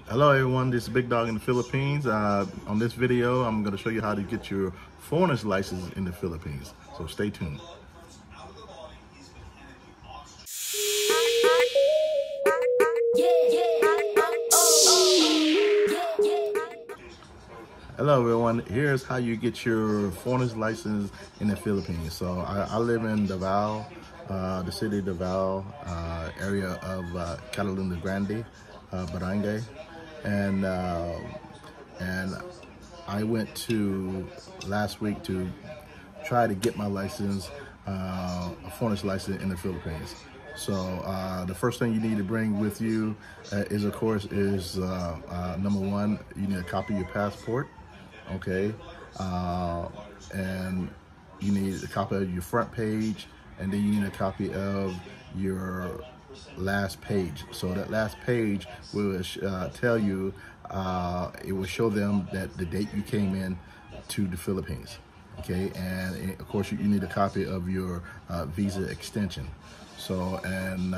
Hello everyone, this is Big Dog in the Philippines. On this video, I'm going to show you how to get your foreigner's license in the Philippines. So stay tuned. Hello everyone, here's how you get your foreigner's license in the Philippines. So I live in Davao, the city of Davao, area of Cataluna Grande, Barangay. And I went to last week to try to get my license, a foreigner's license in the Philippines. So the first thing you need to bring with you is, of course, number one, you need a copy of your passport, okay, and you need a copy of your front page, and then you need a copy of your last page. So that last page will tell you, it will show them that the date you came in to the Philippines, okay? And of course you need a copy of your visa extension. So, and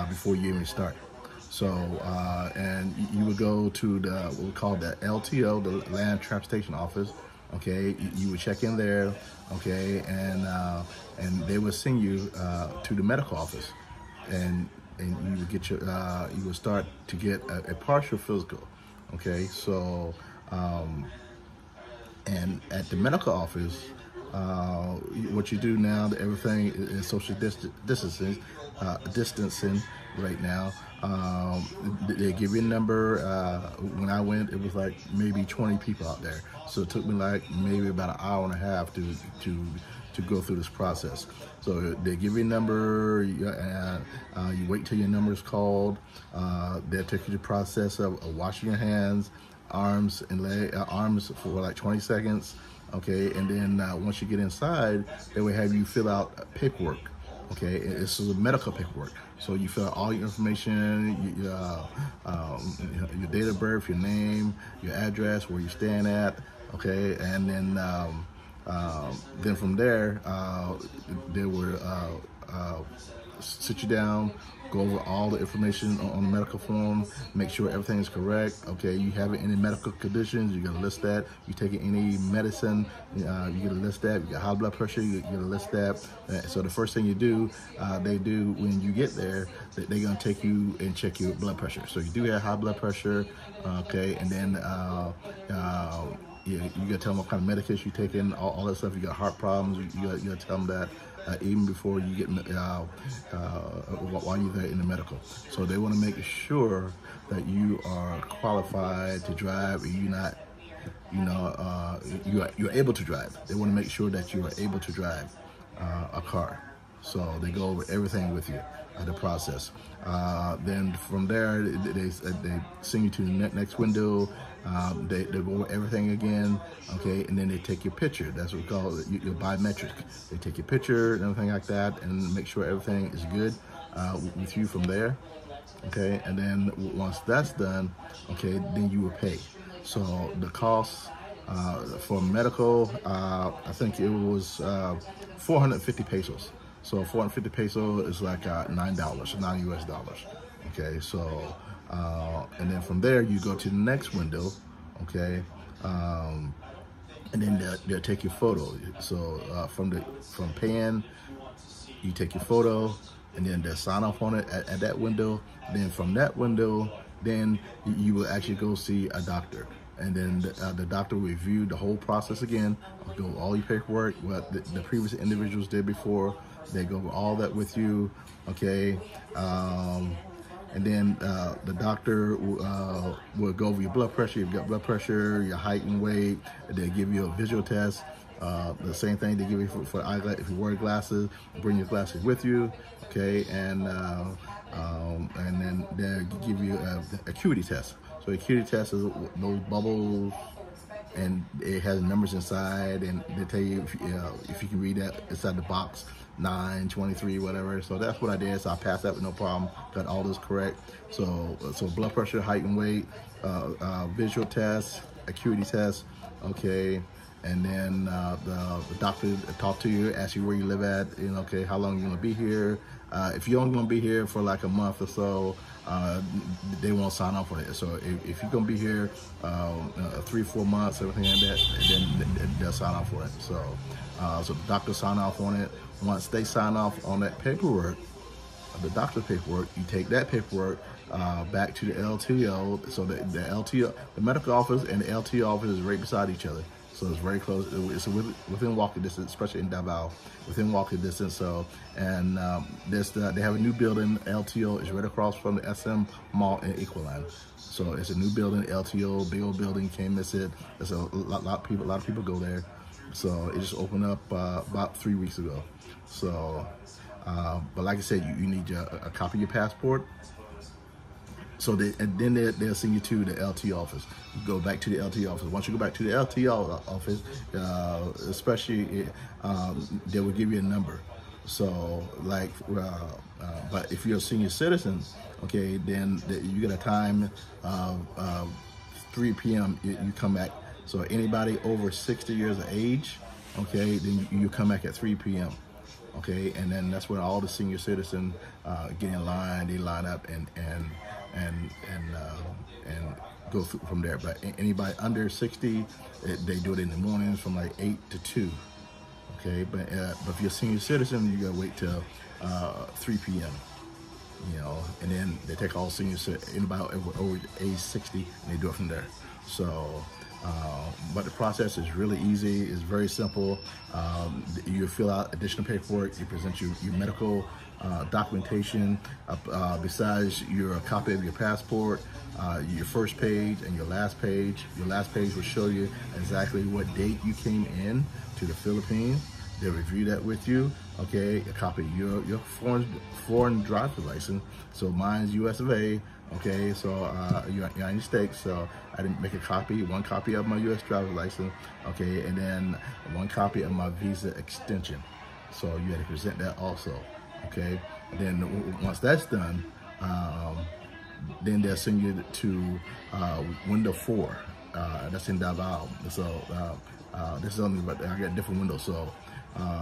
before you even start. So, and you would go to what we call the LTO, the Land Transportation Office. Okay, you would check in there, okay, and they would send you to the medical office, and you would get your you would start to get a partial physical, okay. So and at the medical office, what you do now, that everything is social distancing right now. They give you a number. When I went, it was like maybe 20 people out there. So it took me like maybe about an hour and a half to go through this process. So they give you a number, you wait till your number is called. They'll take you to the process of washing your hands, arms and arms for like 20 seconds. Okay, and then once you get inside, they will have you fill out paperwork. Okay, this is a medical paperwork. So you fill out all your information, your date of birth, your name, your address, where you're staying at. Okay, and then from there, they will sit you down, go over all the information on the medical form, make sure everything is correct. Okay, you have any medical conditions, you gotta list that. You taking any medicine, you gotta list that. You got high blood pressure, you gotta list that. So the first thing you do, they do when you get there, they're gonna take you and check your blood pressure. So you do have high blood pressure, okay, and then you gotta tell them what kind of medication you're taking, all that stuff. You got heart problems, you gotta tell them that. Even before you get while you're there in the medical. So they want to make sure that you are qualified to drive, and you're not, you're able to drive. They want to make sure that you are able to drive a car. So they go over everything with you, the process. Then from there, they send you to the next window. They go over everything again, okay, and then they take your picture. That's what we call it, your biometric. They take your picture and everything like that, and make sure everything is good with you from there, okay. And then once that's done, okay, then you will pay. So the cost for medical, I think it was 450 pesos. So 450 peso is like $9, $9 US. Okay, so and then from there you go to the next window, okay, and then they'll take your photo. So from paying, you take your photo, and then they'll sign off on it at that window. Then from that window, then you will actually go see a doctor. And then the doctor will review the whole process again, go over all your paperwork, what the previous individuals did before. They go over all that with you, okay. And then the doctor will go over your blood pressure. You've got blood pressure, your height and weight. They give you a visual test. The same thing they give you for eyeglasses. If you wear glasses, bring your glasses with you, okay. And then they give you a acuity test. So acuity test is those bubbles, and it has numbers inside, and they tell you if you can read that inside the box, 9, 23, whatever. So that's what I did. So I passed that with no problem. Got all this correct. So blood pressure, height and weight, visual test, acuity test, okay, and then the doctor talk to you, ask you where you live at, okay, how long you're gonna be here. If you're only gonna be here for like a month or so, they won't sign off on it. So if you're gonna be here 3-4 months, everything like that, then they'll sign off for it. So so the doctor sign off on it. Once they sign off on that paperwork, the doctor's paperwork, you take that paperwork back to the LTO. So the LTO, the medical office and the LTO office is right beside each other. So it's very close. It's within walking distance, especially in Davao, within walking distance. So, and they have a new building. LTO is right across from the SM Mall in Equaline. So it's a new building. LTO, big old building. Can't miss it. There's a lot of people go there. So it just opened up about 3 weeks ago. So, but like I said, you need a copy of your passport. So then they'll send you to the LT office. You go back to the LT office. Once you go back to the LT office, especially, they will give you a number. So like, but if you're a senior citizen, okay, then you get a time of 3 p.m. You come back. So anybody over 60 years of age, okay, then you come back at 3 p.m. Okay, and then that's when all the senior citizens get in line. They line up and go through from there. But anybody under 60, they do it in the mornings from like 8 to 2. Okay, but if you're a senior citizen, you gotta wait till 3 p.m. And then they take all seniors, anybody over age 60, and they do it from there. So, but the process is really easy. It's very simple. You fill out additional paperwork. You present your medical documentation besides your copy of your passport, your first page and your last page. Your last page will show you exactly what date you came in to the Philippines. They'll review that with you. Okay, a copy of your foreign driver's license. So mine's US of A. Okay, so United States. So I didn't make one copy of my US driver's license. Okay, and then one copy of my visa extension. So you had to present that also. Okay, and then once that's done, then they'll send you to window 4. That's in Davao. So this is only, but I got different windows. So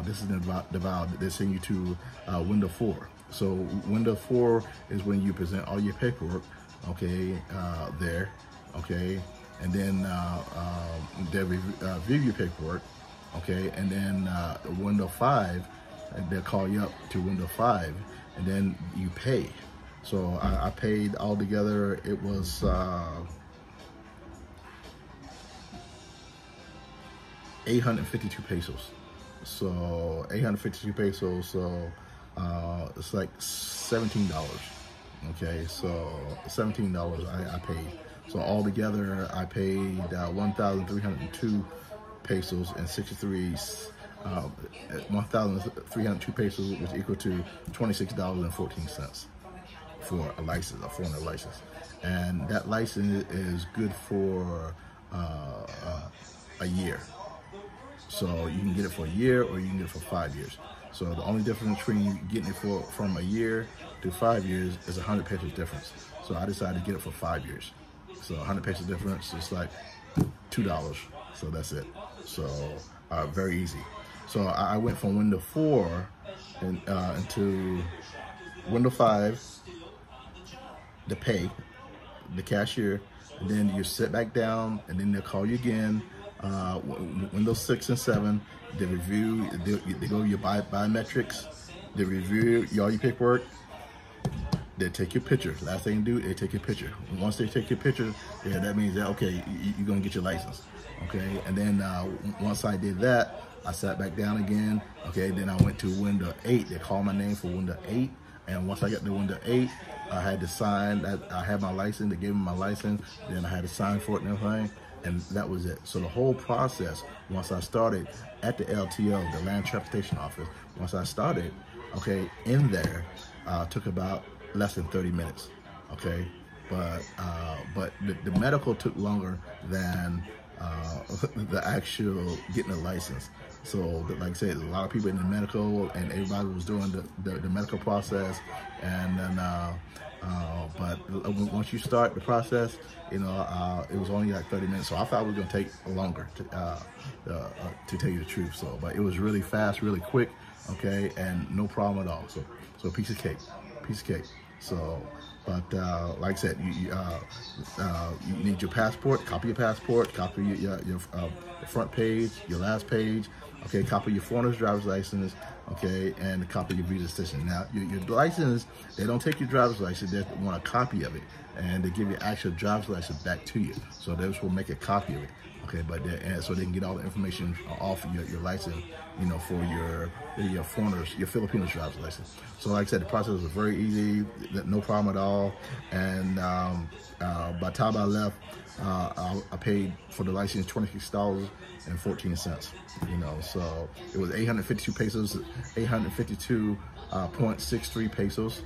this is in Davao. They send you to window 4. So window 4 is when you present all your paperwork, okay, there, okay, and then they review your paperwork, okay, and then window 5, they'll call you up to window 5, and then you pay. So I paid altogether, it was 852 pesos. So 852 pesos, so it's like $17. Okay, so $17 I paid. So altogether I paid 1,302 pesos and 63 1,302 pesos, which equal to $26.14 for a license, a foreigner license. And that license is good for a year. So you can get it for a year or you can get it for 5 years. So the only difference between you getting it from a year to 5 years is 100 pesos difference. So I decided to get it for 5 years. So 100 pesos difference is like $2. So that's it. So very easy. So I went from window 4 into window 5, the pay, the cashier, and then you sit back down, and then they'll call you again. Windows 6 and 7, they review, they go your biometrics, they review all your paperwork, they take your picture. Last thing they do, they take your picture. Once they take your picture, yeah, that means that, okay, you're gonna get your license, okay? And then once I did that, I sat back down again, okay? Then I went to window 8. They called my name for window 8, and once I got to window 8, I had to sign that I had my license. They gave me my license, then I had to sign for it and everything. And that was it. So the whole process, once I started at the LTO, the Land Transportation Office, once I started, okay, in there, took about less than 30 minutes, okay? But the medical took longer than the actual getting a license. So, like I said, a lot of people in the medical, and everybody was doing the medical process, and then, but once you start the process, you know, it was only like 30 minutes. So I thought it was gonna take longer to tell you the truth. So, but it was really fast, really quick, okay, and no problem at all. So a piece of cake. So, but like I said, you need your passport, copy your passport, copy your front page, your last page, okay, copy your foreigner's driver's license, okay, and a copy of your visa petition. Now, your license, they don't take your driver's license, they want a copy of it, and they give you actual driver's license back to you. So they just will make a copy of it, okay, but so they can get all the information off of your license, you know, for your foreigners, your Filipino driver's license. So like I said, the process was very easy, no problem at all. And by the time I left, I paid for the license $26.14. You know, so it was 852 pesos, 852.63 pesos.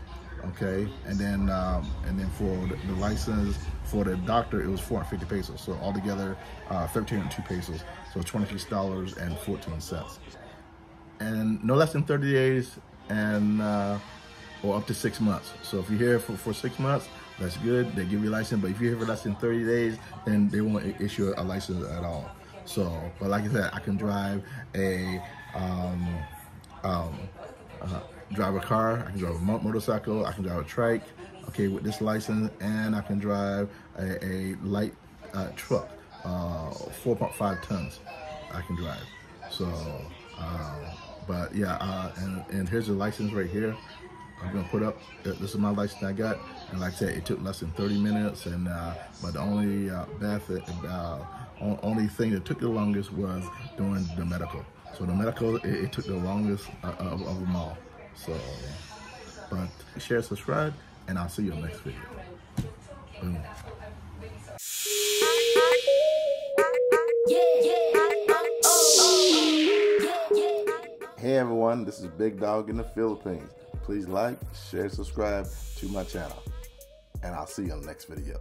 Okay, and then for the license for the doctor, it was 450 pesos. So altogether, 1,302 pesos. So $26.14. And no less than 30 days, and or up to 6 months. So if you're here for 6 months, that's good. They give you a license. But if you're here for less than 30 days, then they won't issue a license at all. So, but like I said, I can drive drive a car, I can drive a motorcycle, I can drive a trike, okay, with this license, and I can drive a light truck, 4.5 tons I can drive. So, but yeah, and here's the license right here. I'm gonna put up, this is my license I got, and like I said, it took less than 30 minutes, and but the only only thing that took the longest was doing the medical. So the medical, it took the longest of them all. So, but share, subscribe, and I'll see you in the next video. Boom. Hey everyone, this is Big Dog in the Philippines. Please like, share, subscribe to my channel, and I'll see you in the next video.